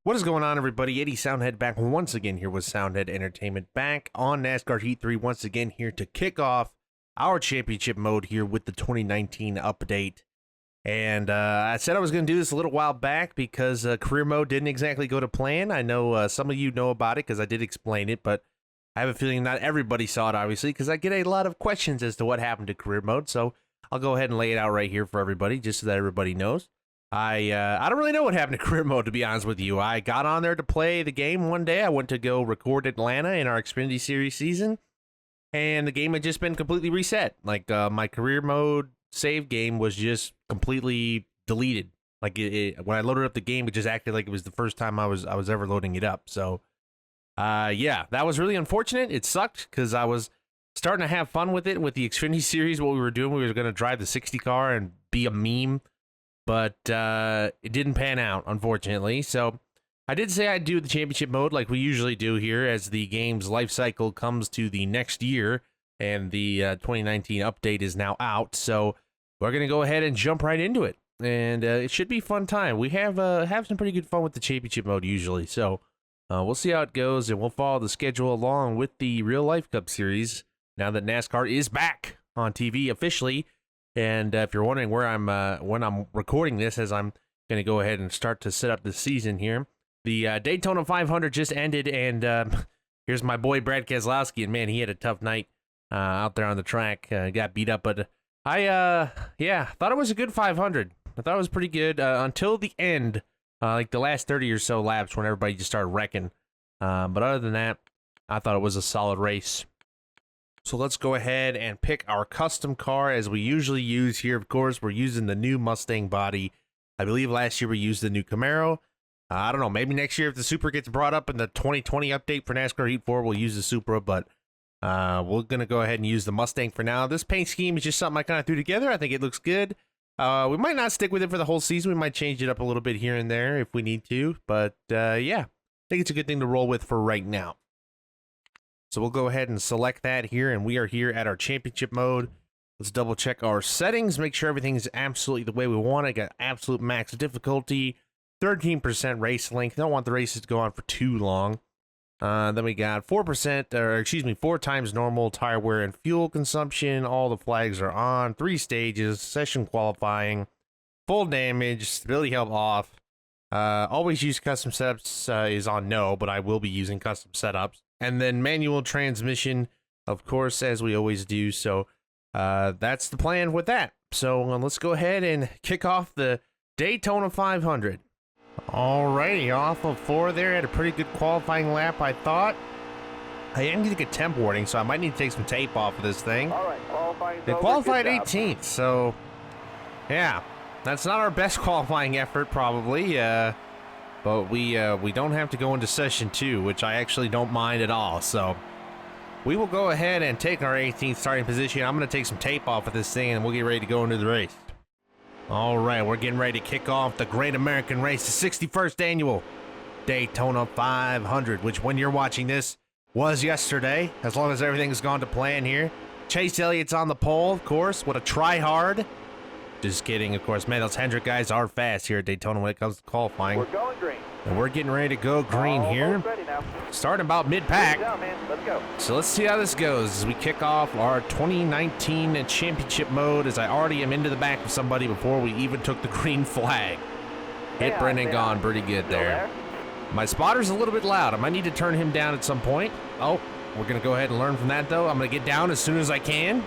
What is going on, everybody? Eddie Soundhead back once again here with Soundhead Entertainment, back on NASCAR Heat 3 once again here to kick off our championship mode here with the 2019 update. And I said I was going to do this a little while back because career mode didn't exactly go to plan. I know some of you know about it because I did explain it, but I have a feeling not everybody saw it, obviously, because I get a lot of questions as to what happened to career mode. So I'll go ahead and lay it out right here for everybody just so that everybody knows. I don't really know what happened to career mode, to be honest with you. I got on there to play the game one day. I went to go record Atlanta in our Xfinity Series season, and the game had just been completely reset. Like, my career mode save game was just completely deleted. Like, when I loaded up the game, it just acted like it was the first time I was ever loading it up. So, yeah, that was really unfortunate. It sucked because I was starting to have fun with it with the Xfinity Series. What we were doing, we were going to drive the 60 car and be a meme. But it didn't pan out, unfortunately. So I did say I'd do the championship mode like we usually do here as the game's life cycle comes to the next year. And the 2019 update is now out. So we're going to go ahead and jump right into it. And it should be a fun time. We have some pretty good fun with the championship mode usually. So we'll see how it goes. And we'll follow the schedule along with the Real Life Cup Series now that NASCAR is back on TV officially. And if you're wondering where I'm when I'm recording this, as I'm going to go ahead and start to set up the season here, the Daytona 500 just ended, and here's my boy Brad Keselowski, and man, he had a tough night out there on the track. Got beat up, but I thought it was a good 500. I thought it was pretty good until the end, like the last 30 or so laps when everybody just started wrecking. But other than that, I thought it was a solid race. So let's go ahead and pick our custom car as we usually use here. Of course, we're using the new Mustang body. I believe last year we used the new Camaro. I don't know, maybe next year if the Supra gets brought up in the 2020 update for NASCAR Heat 4, we'll use the Supra, but we're going to go ahead and use the Mustang for now. This paint scheme is just something I kind of threw together. I think it looks good. We might not stick with it for the whole season. We might change it up a little bit here and there if we need to, but yeah, I think it's a good thing to roll with for right now. So we'll go ahead and select that here, and we are here at our championship mode. Let's double check our settings, make sure everything's absolutely the way we want it. Got absolute max difficulty, 13% race length. Don't want the races to go on for too long. Then we got 4 times normal tire wear and fuel consumption. All the flags are on. 3 stages, session qualifying, full damage, stability help off. Always use custom setups is on no, but I will be using custom setups. And then manual transmission, of course, as we always do. So that's the plan with that. So let's go ahead and kick off the Daytona 500. Alrighty, off of 4 there. Had a pretty good qualifying lap, I thought. I am going to get temp warning, so I might need to take some tape off of this thing. All right, qualifying. They qualified 18th, so yeah, that's not our best qualifying effort, probably. But we don't have to go into session 2, which I actually don't mind at all. So we will go ahead and take our 18th starting position. I'm going to take some tape off of this thing, and we'll get ready to go into the race. All right, we're getting ready to kick off the Great American Race, the 61st annual Daytona 500, which when you're watching this was yesterday, as long as everything's gone to plan here. Chase Elliott's on the pole, of course. What a try-hard. Just kidding, of course. Man, those Hendrick guys are fast here at Daytona when it comes to qualifying. We're going green. And we're getting ready to go green here. Starting about mid-pack. Let's go. So let's see how this goes as we kick off our 2019 championship mode, as I already am into the back of somebody before we even took the green flag. Hit Brendan gone pretty good there. My spotter's a little bit loud. I might need to turn him down at some point. Oh, we're going to go ahead and learn from that, though. I'm going to get down as soon as I can,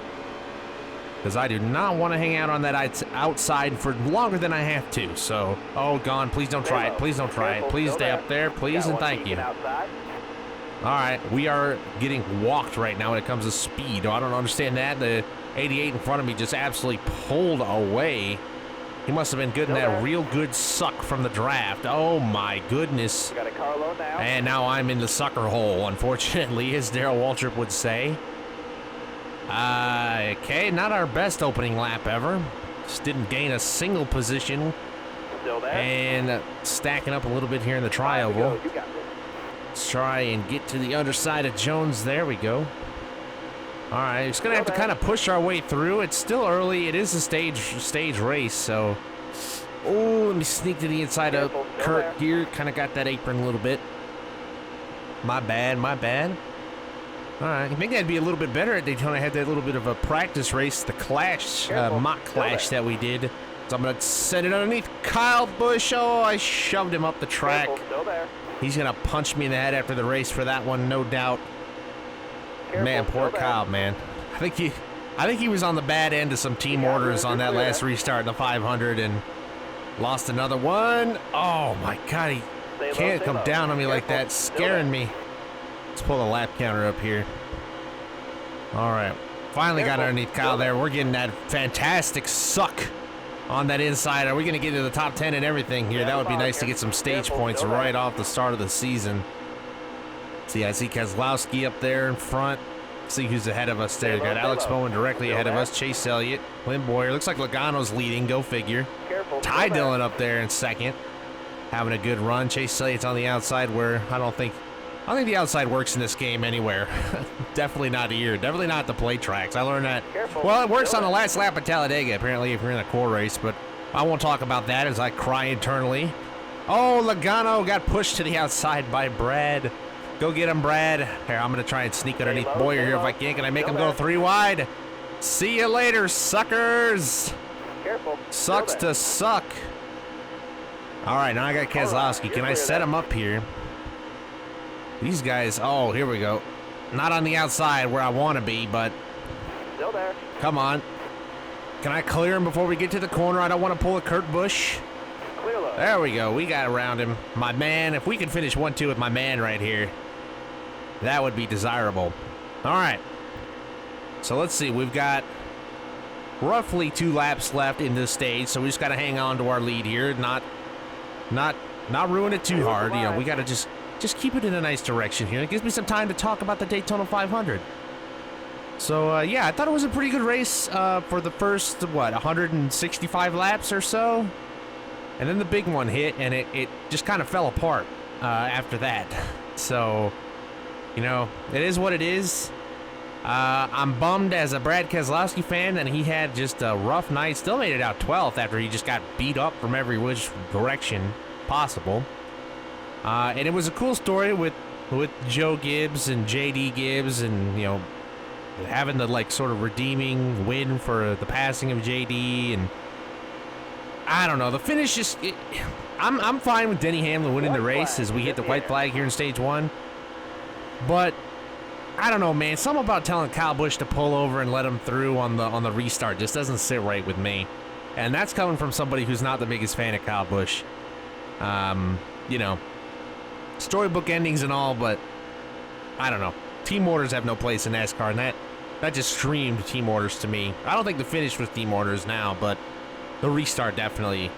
because I do not want to hang out on that outside for longer than I have to. So, oh, gone. Please don't try it. Please don't try it. Please stay up there. Please and thank you. All right, we are getting walked right now when it comes to speed. Oh, I don't understand that. The 88 in front of me just absolutely pulled away. He must have been good in that real good suck from the draft. Oh, my goodness. Got a car low now. And now I'm in the sucker hole, unfortunately, as Darrell Waltrip would say. Okay, not our best opening lap ever. Just didn't gain a single position. Still there. And stacking up a little bit here in the tri-oval. Let's try and get to the underside of Jones. There we go. All right, just gonna have to kind of push our way through. It's still early. It is a stage race, so Oh, let me sneak to the inside of Careful, still Kurt there. here. Kind of got that apron a little bit. My bad, my bad. All right, I think that'd be a little bit better at Daytona. I had that little bit of a practice race, the clash, Careful, mock still clash there. that we did. So I'm going to send it underneath Kyle Busch. Oh, I shoved him up the track. Careful, still there. He's going to punch me in the head after the race for that one, no doubt. Careful, Man, poor still there. Kyle, man. I think he was on the bad end of some team Yeah, orders on that clear. last restart in the 500 and lost another one. Oh my God, he Stay low, can't stay come low. down on me like Careful, that, still scaring there. me. Let's pull the lap counter up here. All right, finally got Careful, underneath Kyle still there. We're getting that fantastic suck on that inside. Are we going to get into the top 10 and everything here? Yeah, That would be come on, nice to get some stage careful, points still there. right off the start of the season. See, I see Keselowski up there in front. See who's ahead of us there. Stay Got low, Alex stay low. Bowman directly Still ahead of there. us. Chase Elliott, Clint Boyer. Looks like Logano's leading. Go figure. Careful, Ty still there. Dillon up there in second, having a good run. Chase Elliott's on the outside, where I don't think the outside works in this game anywhere. Definitely not here. Definitely not the play tracks. I learned that. Careful, Well, it works still on the there. last lap at Talladega, apparently, if you're in a core race, but I won't talk about that as I cry internally. Oh, Logano got pushed to the outside by Brad. Go get him, Brad. Here, I'm going to try and sneak underneath low, Boyer stay here if low. I can. Can I make Still him go there. 3 wide? See you later, suckers. Careful, Sucks still there. to suck. All right, now I got Keselowski. you're Can I clear set there. him up here? These guys, oh, here we go. Not on the outside where I want to be, but Still there. come on. Can I clear him before we get to the corner? I don't want to pull a Kurt Busch. Clear low. There we go. We got around him. My man, if we can finish 1-2 with my man right here, that would be desirable. All right. So let's see. We've got roughly 2 laps left in this stage, so we just got to hang on to our lead here. Not ruin it too hard. You know, we got to just keep it in a nice direction here. It gives me some time to talk about the Daytona 500. So, yeah, I thought it was a pretty good race for the first, 165 laps or so? And then the big one hit, and it just kind of fell apart after that. So, you know, it is what it is. I'm bummed as a Brad Keselowski fan that he had just a rough night. Still made it out 12th after he just got beat up from every which direction possible. And it was a cool story with Joe Gibbs and JD Gibbs, and, you know, having the, like, sort of redeeming win for the passing of JD. And I don't know, the finish just I'm fine with Denny Hamlin winning the race as we hit the white flag here in stage 1, but I don't know, man, something about telling Kyle Busch to pull over and let him through on the restart just doesn't sit right with me. And that's coming from somebody who's not the biggest fan of Kyle Busch. You know, storybook endings and all, but I don't know. Team orders have no place in NASCAR, and that just screamed team orders to me. I don't think the finish was team orders now, but the restart definitely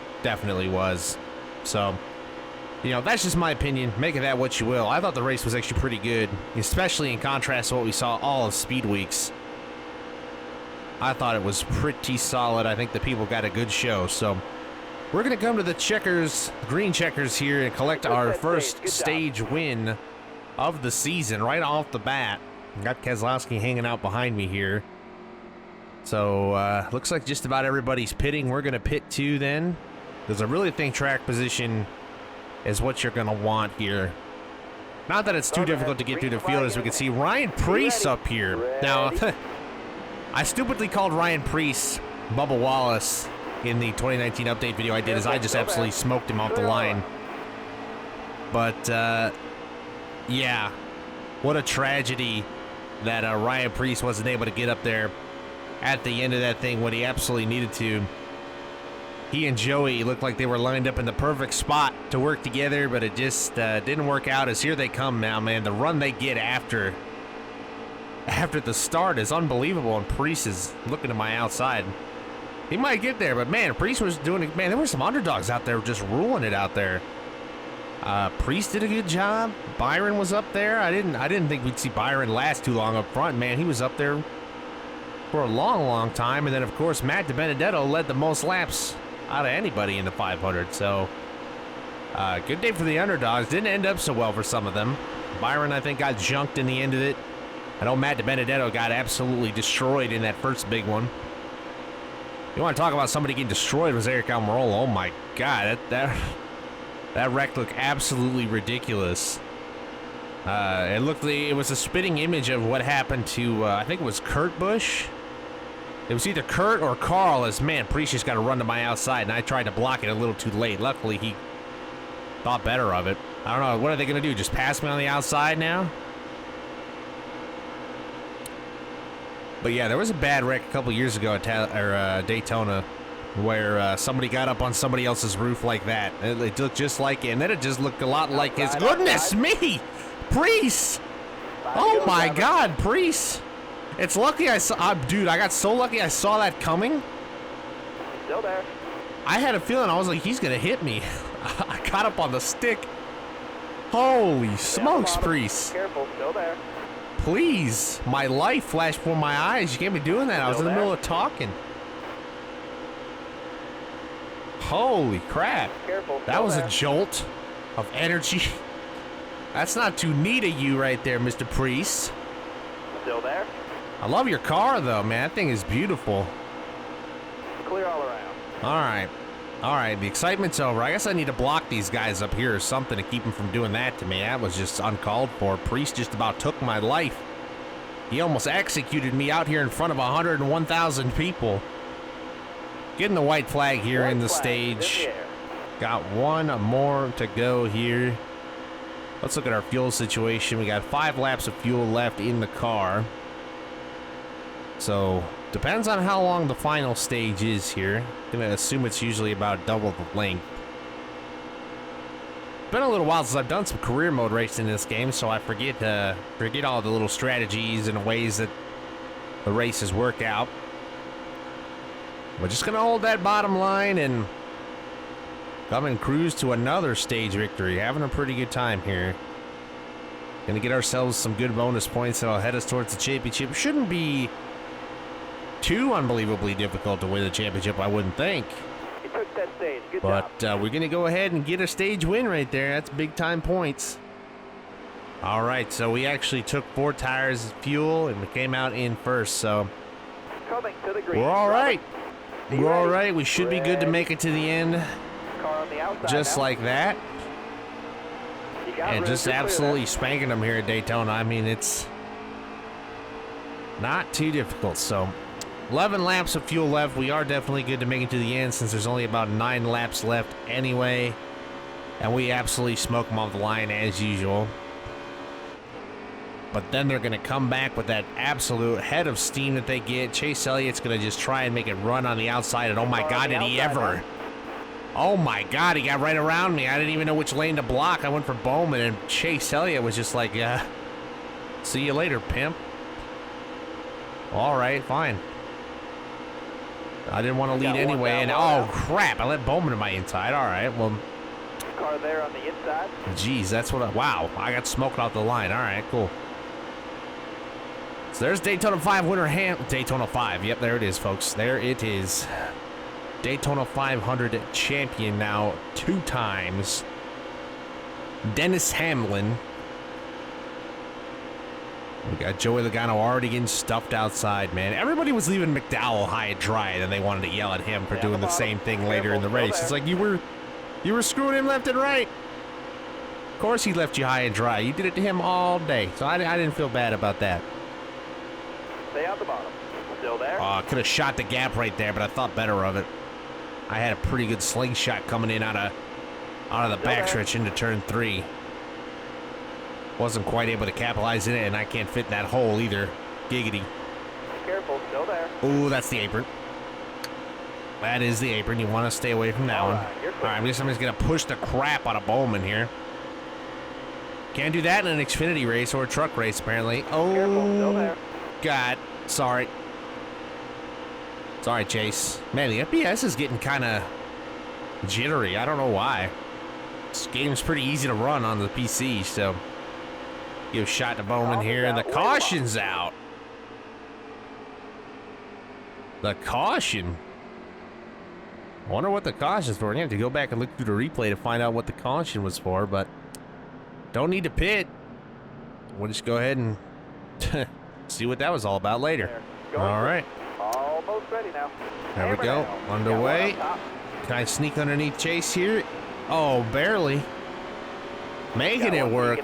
was. So, you know, that's just my opinion. Make of that what you will. I thought the race was actually pretty good, especially in contrast to what we saw all of Speed Weeks. I thought it was pretty solid. I think the people got a good show. So, we're going to come to the checkers, green checkers here, and collect our first stage win of the season right off the bat. Got Keselowski hanging out behind me here. So, looks like just about everybody's pitting. We're going to pit too then, because I really think track position is what you're going to want here. Not that it's too difficult to get through the field, as we can see. Ryan Preece up here. Now, I stupidly called Ryan Preece Bubba Wallace in the 2019 update video I did, as I just absolutely smoked him off the line. But, yeah, what a tragedy that Ryan Preece wasn't able to get up there at the end of that thing when he absolutely needed to. He and Joey looked like they were lined up in the perfect spot to work together, but it just didn't work out, as here they come now, man. The run they get after the start is unbelievable, and Preece is looking to my outside. He might get there, but man, Preece was doing it. Man, there were some underdogs out there just ruling it out there. Preece did a good job. Byron was up there. I didn't think we'd see Byron last too long up front. Man, he was up there for a long time. And then, of course, Matt DiBenedetto led the most laps out of anybody in the 500. So, good day for the underdogs. Didn't end up so well for some of them. Byron, I think, got junked in the end of it. I know Matt DiBenedetto got absolutely destroyed in that first big one. You want to talk about somebody getting destroyed was Eric Almirola. Oh my God, that wreck looked absolutely ridiculous. It was a spitting image of what happened to, I think it was Kurt Busch. It was either Kurt or Carl, as man, Priest just got to run to my outside, and I tried to block it a little too late. Luckily, he thought better of it. I don't know, what are they going to do, just pass me on the outside now? But yeah, there was a bad wreck a couple years ago at Daytona where somebody got up on somebody else's roof like that. It looked just like it, and then it just looked a lot like his. Goodness me! Priest! Oh my God, Priest! It's lucky I saw, dude, I got so lucky I saw that coming. Still there. I had a feeling, I was like, he's gonna hit me. I caught up on the stick. Holy smokes, Priest. Careful, still there. Please, my life flashed before my eyes. You can't be doing that. I was in the middle of talking. Holy crap. Careful, that was a jolt of energy. That's not too neat of you right there, Mr. Priest. Still there. I love your car, though, man. That thing is beautiful. Clear all around. All right. All right, the excitement's over. I guess I need to block these guys up here or something to keep them from doing that to me. That was just uncalled for. Priest just about took my life. He almost executed me out here in front of 101,000 people. Getting the white flag here in the stage. Got one more to go here. Let's look at our fuel situation. We got 5 laps of fuel left in the car. So, depends on how long the final stage is here. Gonna assume it's usually about double the length. Been a little while since I've done some career mode racing in this game, so I forget all the little strategies and ways that the races work out. We're just gonna hold that bottom line and come and cruise to another stage victory. Having a pretty good time here. Gonna get ourselves some good bonus points that'll head us towards the championship. Shouldn't be too unbelievably difficult to win the championship, I wouldn't think. You took that stage. Good but job. We're gonna go ahead and get a stage win right there. That's big time points. All right, so we actually took 4 tires of fuel and we came out in first. So Coming to the green. we're all right. We're all right. We should be good to make it to the end, Car on the outside just now. like that. You got And room just to clear absolutely that. spanking them here at Daytona. I mean, it's not too difficult. So 11 laps of fuel left. We are definitely good to make it to the end since there's only about 9 laps left anyway. And we absolutely smoke them off the line as usual. But then they're going to come back with that absolute head of steam that they get. Chase Elliott's going to just try and make it run on the outside. And oh my God, did he ever. Oh my God, he got right around me. I didn't even know which lane to block. I went for Bowman, and Chase Elliott was just like, see you later, pimp. All right, fine. I didn't want to lead anyway, and oh crap, I let Bowman in my inside. All right, well. Car there on the inside. Geez, that's what wow, I got smoked off the line. All right, cool. So there's Daytona 5 winner Daytona 5. Yep, there it is, folks. There it is. Daytona 500 champion now 2 times. Dennis Hamlin. We got Joey Logano already getting stuffed outside, man. Everybody was leaving McDowell high and dry, and then they wanted to yell at him for doing the same thing later in the race. It's like you were screwing him left and right. Of course he left you high and dry. You did it to him all day, so I didn't feel bad about that. Stay out the bottom. Still there. Could have shot the gap right there, but I thought better of it. I had a pretty good slingshot coming in out of the backstretch into turn 3. Wasn't quite able to capitalize in it, and I can't fit in that hole either. Giggity. Careful, still there. Ooh, that's the apron. That is the apron. You want to stay away from that one. All right, I guess I'm just going to push the crap out of Bowman here. Can't do that in an Xfinity race or a truck race, apparently. Oh, Careful, still there. God. Sorry. Sorry, Chase. Man, the FPS is getting kind of jittery. I don't know why. This game's pretty easy to run on the PC, so give a shot to Bowman here, and the caution's out. The caution. I wonder what the caution's for. You have to go back and look through the replay to find out what the caution was for, but don't need to pit. We'll just go ahead and see what that was all about later. All right. All Almost ready now. There we go. Underway. Can I sneak underneath Chase here? Oh, barely. Making it work.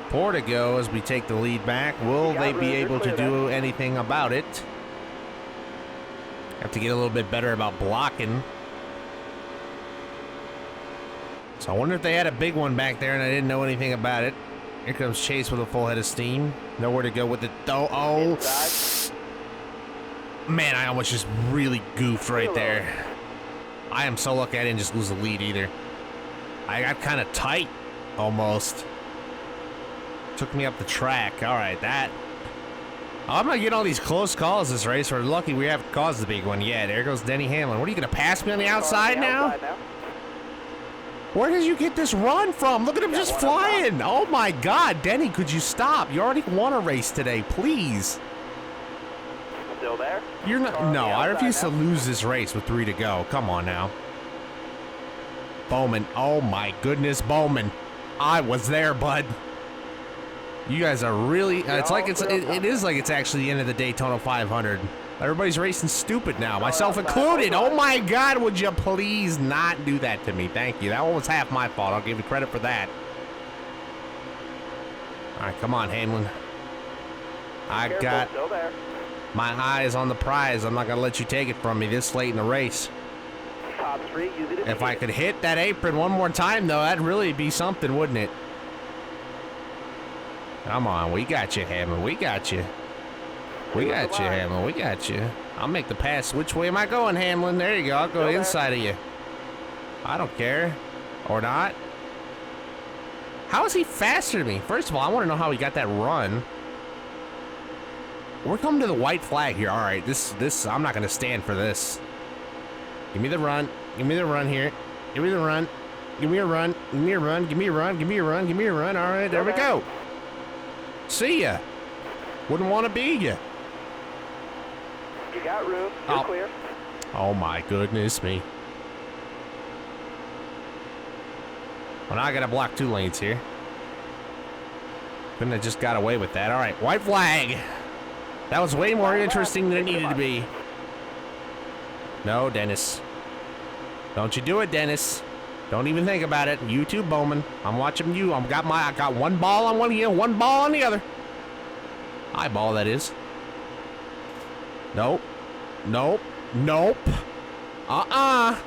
Four to go as we take the lead back. Will they be able to do anything about it? Have to get a little bit better about blocking. So I wonder if they had a big one back there and I didn't know anything about it. Here comes Chase with a full head of steam. Nowhere to go with it though. Oh, man, I almost just really goofed right there. I am so lucky I didn't just lose the lead either. I got kind of tight, almost. Took me up the track. All right, that. I'm not getting all these close calls this race. We're lucky we haven't caused the big one yet. There goes Denny Hamlin. What are you going to pass me on the outside now? Where did you get this run from? Look at him just flying. Oh my God, Denny, could you stop? You already won a race today, please. Still there? You're not. No, I refuse to lose this race with 3 to go. Come on now. Bowman. Oh my goodness, Bowman. I was there, bud. You guys are really. It's like it is like it's actually the end of the Daytona 500. Everybody's racing stupid now, myself included. Oh my God, would you please not do that to me? Thank you. That one was half my fault. I'll give you credit for that. All right, come on, Hamlin. I got my eyes on the prize. I'm not going to let you take it from me this late in the race. If I could hit that apron one more time, though, that'd really be something, wouldn't it? Come on, we got you, Hamlin. We got you. We got you, Hamlin. We got you. I'll make the pass. Which way am I going, Hamlin? There you go. I'll go inside of you. I don't care. Or not. How is he faster than me? First of all, I want to know how he got that run. We're coming to the white flag here. All right, this I'm not going to stand for this. Give me the run. Give me the run here. Give me the run. Give me a run. Give me a run. Give me a run. Give me a run. Give me a run. All right, there we go. See ya. Wouldn't want to be ya. You got room. You're clear. Oh my goodness me. Well, now I gotta block 2 lanes here. Couldn't have just got away with that. All right, white flag. That was way more interesting than it needed to be. No, Dennis. Don't you do it, Dennis. Don't even think about it. You too, Bowman. I'm watching you. I got one ball on one heel, one ball on the other. Eyeball, that is. Nope. Nope. Nope. No,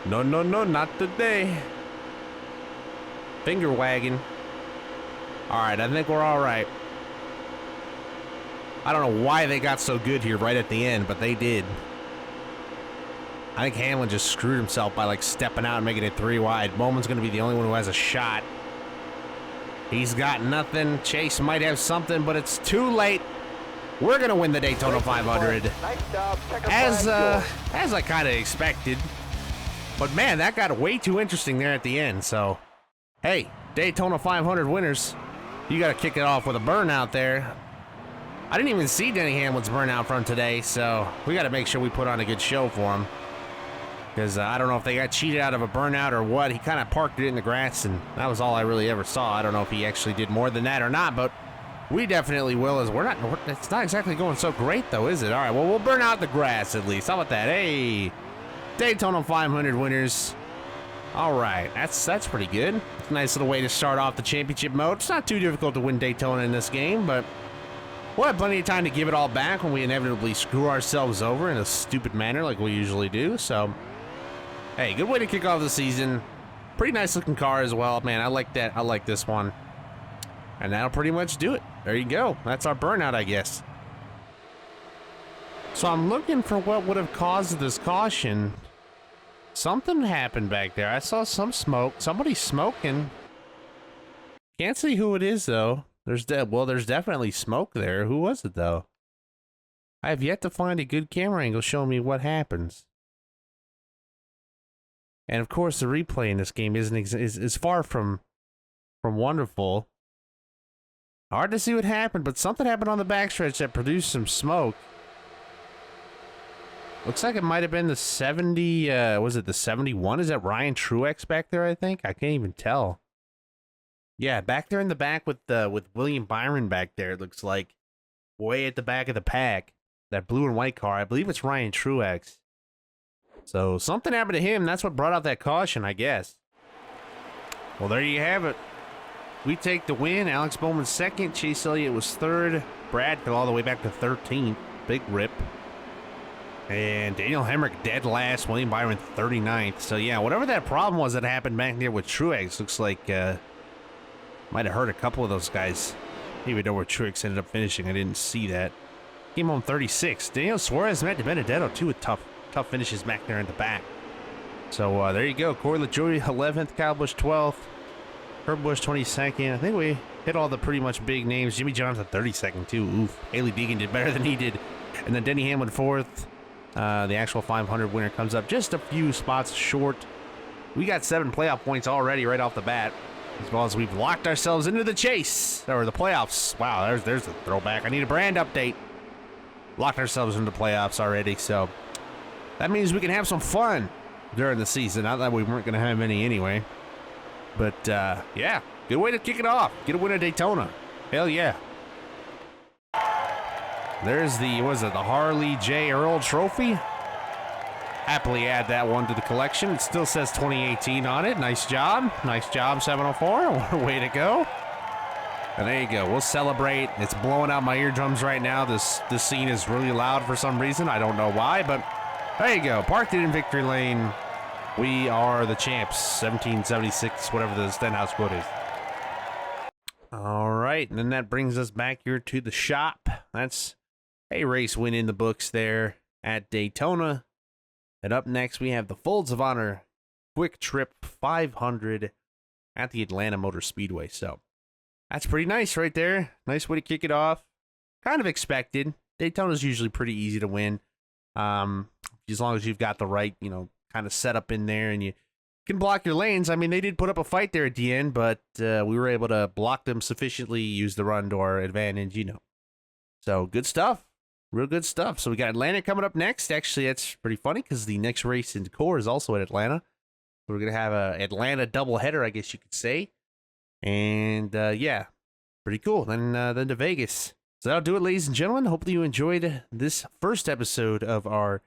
no, no, not today. Finger wagging. Alright, I think we're alright. I don't know why they got so good here right at the end, but they did. I think Hamlin just screwed himself by like stepping out and making it 3 wide. Bowman's going to be the only one who has a shot. He's got nothing. Chase might have something, but it's too late. We're going to win the Daytona 500. Nice job. As I kind of expected. But man, that got way too interesting there at the end. So, hey, Daytona 500 winners. You got to kick it off with a burnout there. I didn't even see Denny Hamlin's burnout from today, so we got to make sure we put on a good show for him. Because I don't know if they got cheated out of a burnout or what. He kind of parked it in the grass, and that was all I really ever saw. I don't know if he actually did more than that or not, but we definitely will. As it's not exactly going so great, though, is it? All right, well, we'll burn out the grass at least. How about that? Hey, Daytona 500 winners. All right, that's pretty good. It's a nice little way to start off the championship mode. It's not too difficult to win Daytona in this game, but we'll have plenty of time to give it all back when we inevitably screw ourselves over in a stupid manner like we usually do, so hey, good way to kick off the season. Pretty nice looking car as well. Man, I like that. I like this one. And that'll pretty much do it. There you go. That's our burnout, I guess. So I'm looking for what would have caused this caution. Something happened back there. I saw some smoke. Somebody's smoking. Can't see who it is, though. There's definitely smoke there. Who was it, though? I have yet to find a good camera angle showing me what happens. And of course, the replay in this game is far from wonderful. Hard to see what happened, but something happened on the backstretch that produced some smoke. Looks like it might have been the 70. Was it the 71? Is that Ryan Truex back there? I think I can't even tell. Yeah, back there in the back with William Byron back there. It looks like way at the back of the pack. that blue and white car. I believe it's Ryan Truex. So something happened to him. That's what brought out that caution, I guess. Well, there you have it. We take the win. Alex Bowman second. Chase Elliott was third. Brad fell all the way back to 13th. Big rip. And Daniel Hemrick dead last. William Byron 39th. So, yeah, whatever that problem was that happened back there with Truex, looks like might have hurt a couple of those guys. I don't even know where Truex ended up finishing. I didn't see that. Came home 36. Daniel Suarez, Matt DiBenedetto, two with tough finishes back there in the back. So, there you go. Corey LaJoie, 11th. Kyle Busch, 12th. Herb Busch, 22nd. I think we hit all the pretty much big names. Jimmy Johnson, 32nd, too. Oof. Haley Deegan did better than he did. And then Denny Hamlin, 4th. The actual 500 winner comes up just a few spots short. We got 7 playoff points already right off the bat, as well as we've locked ourselves into the chase, or the playoffs. Wow, there's a throwback. I need a brand update. Locked ourselves into the playoffs already, so that means we can have some fun during the season. Not that we weren't going to have any anyway. But, yeah, good way to kick it off. Get a win at Daytona. Hell yeah. There's the, what is it, the Harley J. Earl Trophy. Happily add that one to the collection. It still says 2018 on it. Nice job. Nice job, 704. Way to go. And there you go. We'll celebrate. It's blowing out my eardrums right now. This scene is really loud for some reason. I don't know why, but there you go. Parked it in victory lane. We are the champs. 1776, whatever the Stenhouse quote is. All right, and then that brings us back here to the shop. That's a race win in the books there at Daytona. And up next, we have the Folds of Honor Quick Trip 500 at the Atlanta Motor Speedway. So that's pretty nice right there. Nice way to kick it off. Kind of expected. Daytona's usually pretty easy to win. As long as you've got the right, kind of setup in there and you can block your lanes. I mean, they did put up a fight there at the end, but we were able to block them sufficiently, use the run to our advantage, So good stuff. Real good stuff. So we got Atlanta coming up next. Actually, that's pretty funny because the next race in core is also at Atlanta. We're going to have a Atlanta doubleheader, I guess you could say. And, yeah, pretty cool. Then to Vegas. So that'll do it, ladies and gentlemen. Hopefully you enjoyed this first episode of our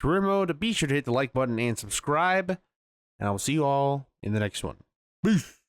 career mode. Be sure to hit the like button and subscribe. And I will see you all in the next one. Peace.